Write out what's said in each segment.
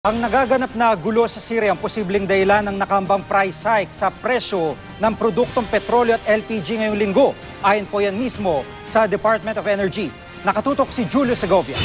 Ang nagaganap na gulo sa Syria ang posibleng dahilan ng nakambang price hike sa presyo ng produktong petrolyo at LPG ngayong linggo. Ayon po yan mismo sa Department of Energy. Nakatutok si Julio Segovia.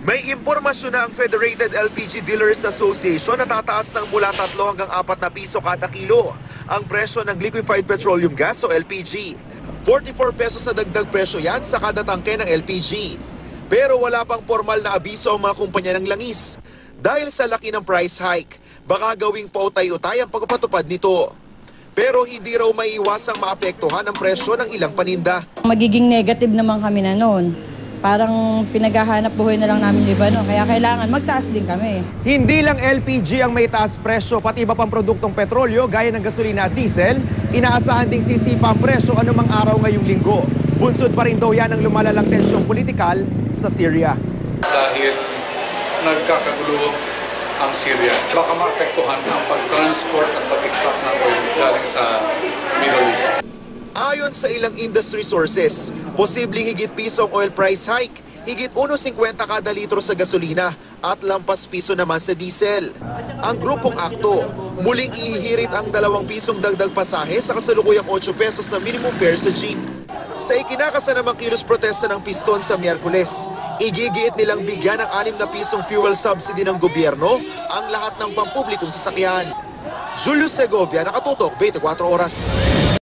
May impormasyon na ang Federated LPG Dealers Association na tataas ng mula 3 hanggang 4 na piso kada kilo ang presyo ng liquefied petroleum gas o LPG. 44 pesos na dagdag presyo yan sa kada tangke ng LPG. Pero wala pang formal na abiso ang mga kumpanya ng langis. Dahil sa laki ng price hike, baka gawing pautay-utay ang pagpapatupad nito. Pero hindi raw maiiwasang maapektuhan ang presyo ng ilang paninda. Magiging negative naman kami na noon. Parang pinaghahanap buhay na lang namin iba, no? Kaya kailangan magtaas din kami. Hindi lang LPG ang may taas presyo, pati iba pang produktong petrolyo gaya ng gasolina at diesel, inaasahan ding sisipa ang presyo anumang araw ngayong linggo. Bunsod pa rin daw yan ang lumalalang tensyong politikal sa Syria. Dahil nagkakagulo ang Syria, baka maapektuhan ang pag-transport at pag-extract ng oil galing sa Middle East. Ayon sa ilang industry sources, posibleng higit piso ang oil price hike, higit 1.50 kada litro sa gasolina at lampas piso naman sa diesel. Ang grupong akto, muling ihihirit ang 2 pisong dagdag pasahe sa kasalukuyang 8 pesos na minimum fare sa jeep. Sa ikinakasanamang kilos protesta ng piston sa Miyerkules, igigiit nilang bigyan ng 6 na pisong fuel subsidy ng gobyerno ang lahat ng pampublikong sasakyan. Julio Segovia, Nakatutok, 24 Oras.